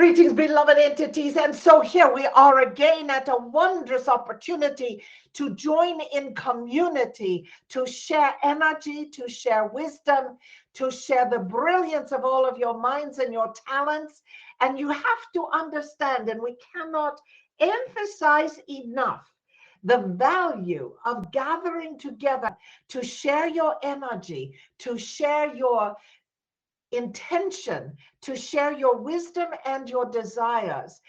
Greetings, beloved entities. And so here we are again at a wondrous opportunity to join in community, to share energy, to share wisdom, to share the brilliance of all of your minds and your talents. And you have to understand, and we cannot emphasize enough, the value of gathering together to share your energy, to share your intention, to share your wisdom and your desires,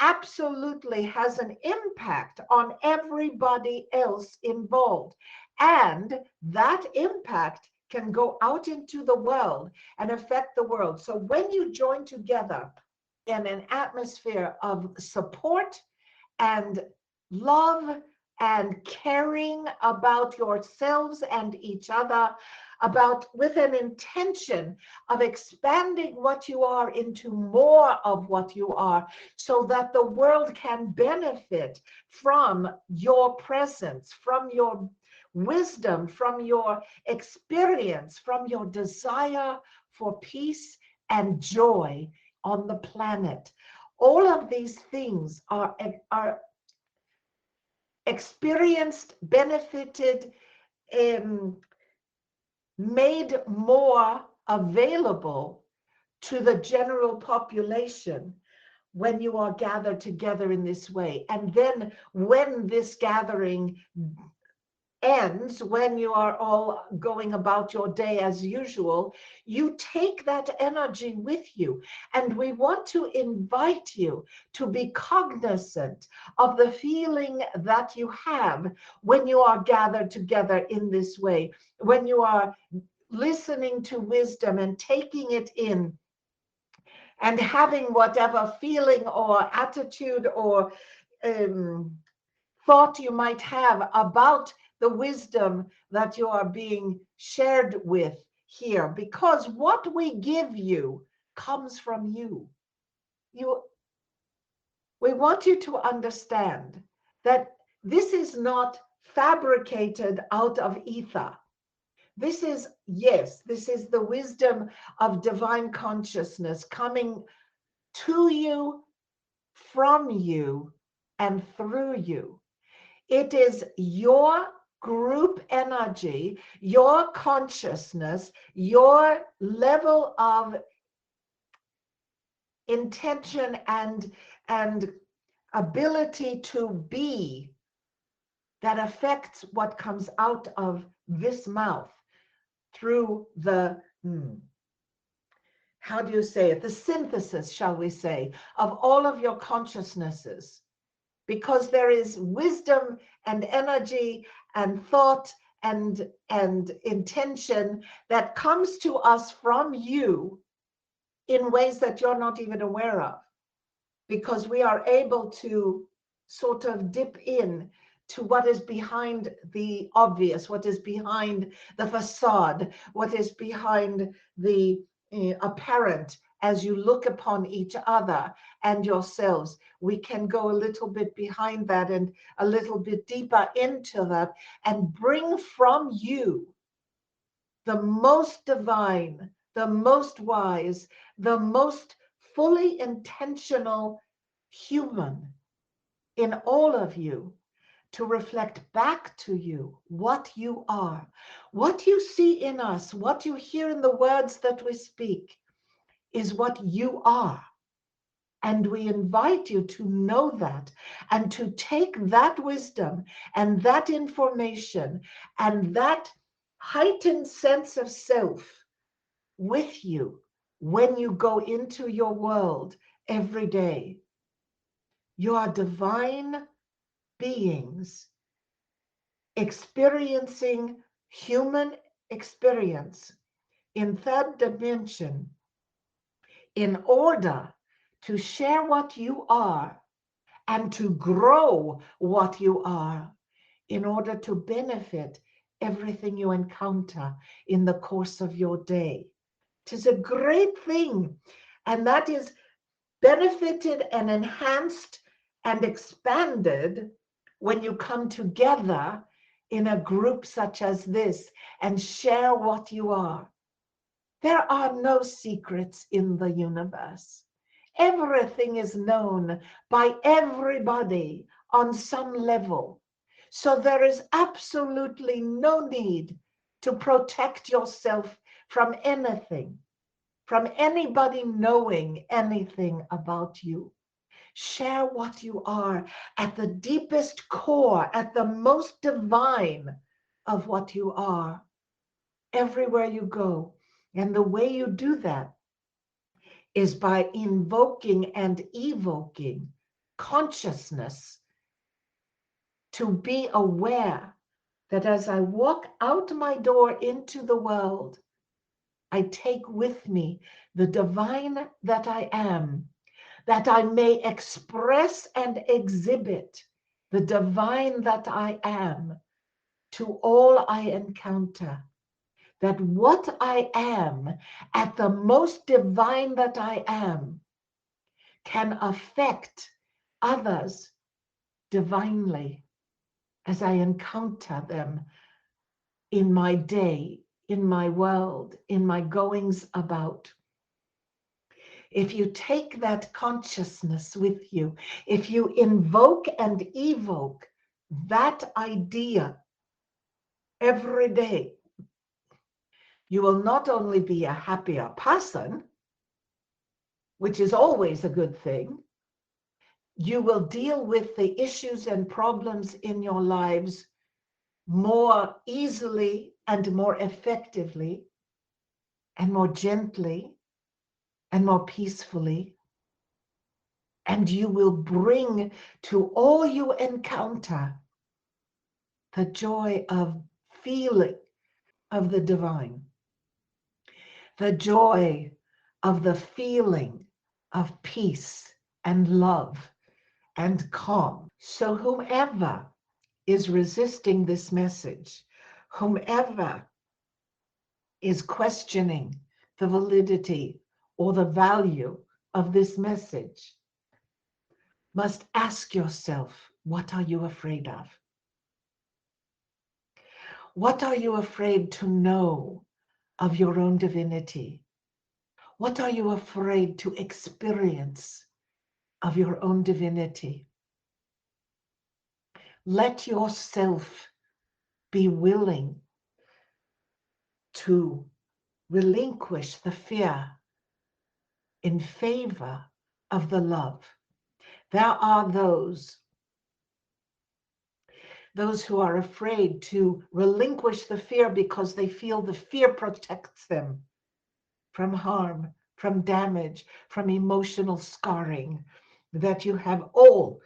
absolutely has an impact on everybody else involved. And that impact can go out into the world and affect the world. So when you join together in an atmosphere of support and love and caring about yourselves and each other, about with an intention of expanding what you are into more of what you are, so that the world can benefit from your presence, from your wisdom, from your experience, from your desire for peace and joy on the planet. All of these things are experienced, benefited, made more available to the general population when you are gathered together in this way. And then when this gathering ends, when you are all going about your day as usual, you take that energy with you. And we want to invite you to be cognizant of the feeling that you have when you are gathered together in this way, when you are listening to wisdom and taking it in and having whatever feeling or attitude or thought you might have about the wisdom that you are being shared with here, because what we give you comes from you. We want you to understand that this is not fabricated out of ether. This is, yes, this is the wisdom of divine consciousness coming to you, from you, and through you. It is your group energy, your consciousness, your level of intention and ability to be that affects what comes out of this mouth through the, how do you say it? The synthesis, shall we say, of all of your consciousnesses. Because there is wisdom and energy and thought and intention that comes to us from you in ways that you're not even aware of, because we are able to sort of dip in to what is behind the obvious, what is behind the facade, what is behind the apparent. As you look upon each other and yourselves, we can go a little bit behind that and a little bit deeper into that and bring from you the most divine, the most wise, the most fully intentional human in all of you, to reflect back to you what you are, what you see in us, what you hear in the words that we speak is what you are. And we invite you to know that and to take that wisdom and that information and that heightened sense of self with you when you go into your world every day. You are divine beings experiencing human experience in third dimension in order to share what you are and to grow what you are in order to benefit everything you encounter in the course of your day. It is a great thing, and that is benefited and enhanced and expanded when you come together in a group such as this and share what you are. There are no secrets in the universe. everything is known by everybody on some level. So there is absolutely no need to protect yourself from anything, from anybody knowing anything about you. Share what you are at the deepest core, at the most divine of what you are, everywhere you go. And the way you do that is by invoking and evoking consciousness to be aware that as I walk out my door into the world, I take with me the divine that I am, that I may express and exhibit the divine that I am to all I encounter. That what I am, at the most divine that I am, can affect others divinely as I encounter them in my day, in my world, in my goings about. If you take that consciousness with you, if you invoke and evoke that idea every day, you will not only be a happier person, which is always a good thing, you will deal with the issues and problems in your lives more easily and more effectively and more gently and more peacefully. And you will bring to all you encounter the joy of feeling of the divine, the joy of the feeling of peace and love and calm. So whomever is resisting this message, whomever is questioning the validity or the value of this message, must ask yourself, what are you afraid of? What are you afraid to know of your own divinity? What are you afraid to experience of your own divinity? Let yourself be willing to relinquish the fear in favor of the love. There are those who are afraid to relinquish the fear because they feel the fear protects them from harm, from damage, from emotional scarring that you have all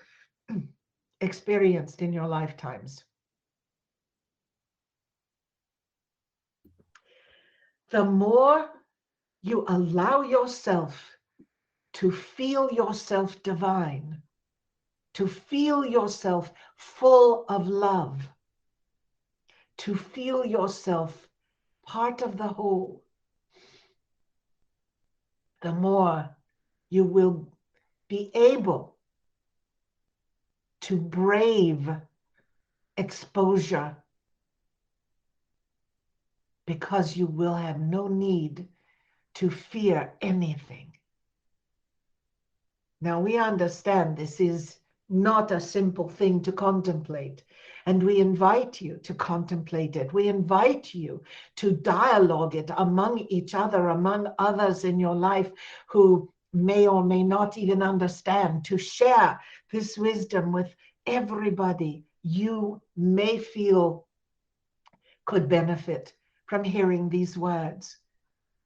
experienced in your lifetimes. The more you allow yourself to feel yourself divine, to feel yourself full of love, to feel yourself part of the whole, the more you will be able to brave exposure, because you will have no need to fear anything. Now, we understand this is not a simple thing to contemplate, and we invite you to contemplate it. We invite you to dialogue it among each other, among others in your life who may or may not even understand, to share this wisdom with everybody you may feel could benefit from hearing these words,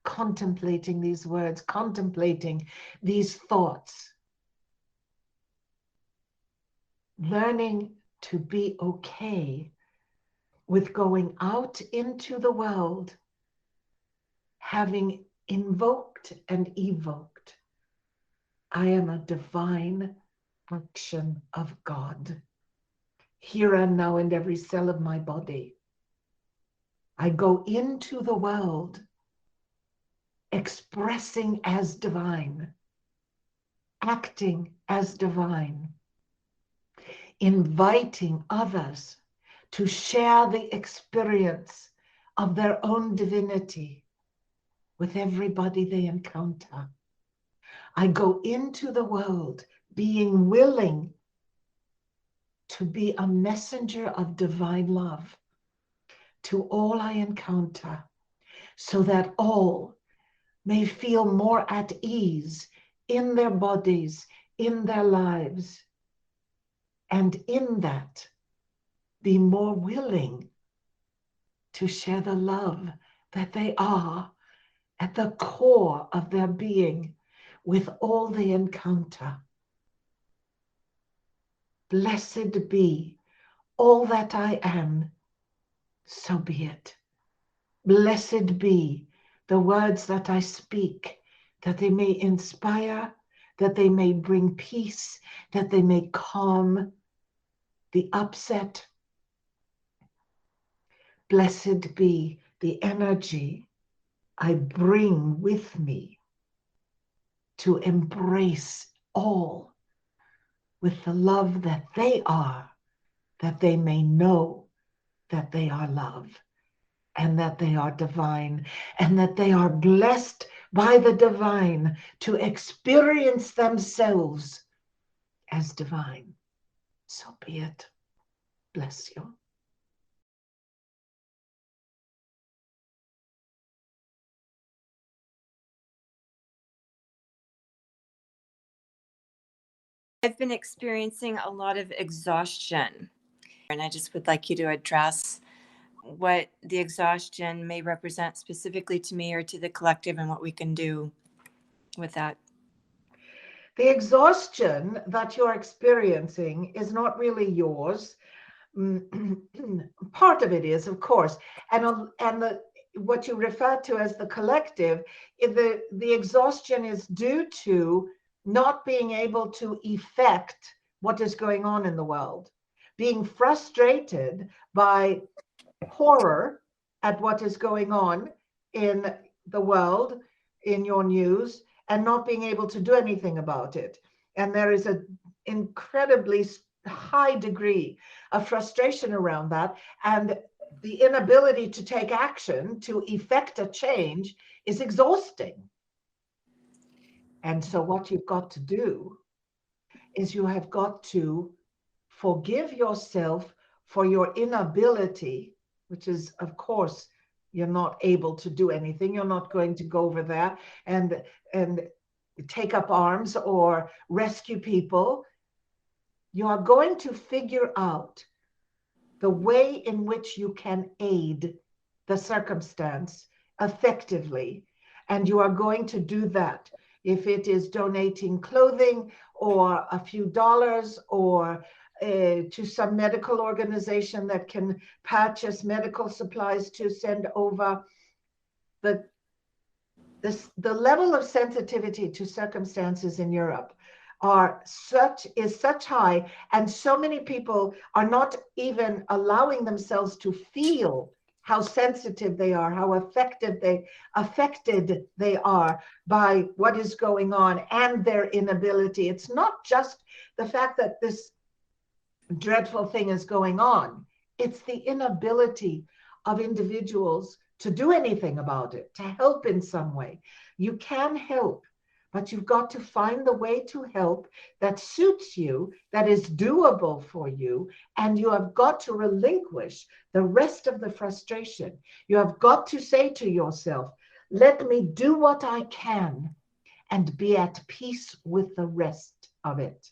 contemplating these words, contemplating these thoughts. Learning to be okay with going out into the world, having invoked and evoked, I am a divine function of God, here and now in every cell of my body. I go into the world expressing as divine, acting as divine, inviting others to share the experience of their own divinity with everybody they encounter. I go into the world being willing to be a messenger of divine love to all I encounter, so that all may feel more at ease in their bodies, in their lives, and in that be more willing to share the love that they are at the core of their being with all they encounter. Blessed be all that I am, so be it. Blessed be the words that I speak, that they may inspire, that they may bring peace, that they may calm the upset. Blessed be the energy I bring with me to embrace all with the love that they are, that they may know that they are love, and that they are divine, and that they are blessed by the divine to experience themselves as divine. So be it. Bless you. I've been experiencing a lot of exhaustion, and I just would like you to address what the exhaustion may represent specifically to me or to the collective, and what we can do with that. The exhaustion that you're experiencing is not really yours. Part of it is, of course, and what you refer to as the collective, the exhaustion is due to not being able to effect what is going on in the world, being frustrated by horror at what is going on in the world, in your news, and not being able to do anything about it. And there is an incredibly high degree of frustration around that, and the inability to take action to effect a change is exhausting. And so what you've got to do is you have got to forgive yourself for your inability, which is, of course, you're not able to do anything. You're not going to go over there and take up arms or rescue people. You are going to figure out the way in which you can aid the circumstance effectively. And you are going to do that. If it is donating clothing or a few dollars, or to some medical organization that can purchase medical supplies to send over. But the level of sensitivity to circumstances in Europe is such high, and so many people are not even allowing themselves to feel how sensitive they are, how affected they are by what is going on and their inability. It's not just the fact that this dreadful thing is going on. It's the inability of individuals to do anything about it, to help in some way. You can help, but you've got to find the way to help that suits you, that is doable for you, and you have got to relinquish the rest of the frustration. You have got to say to yourself, let me do what I can and be at peace with the rest of it.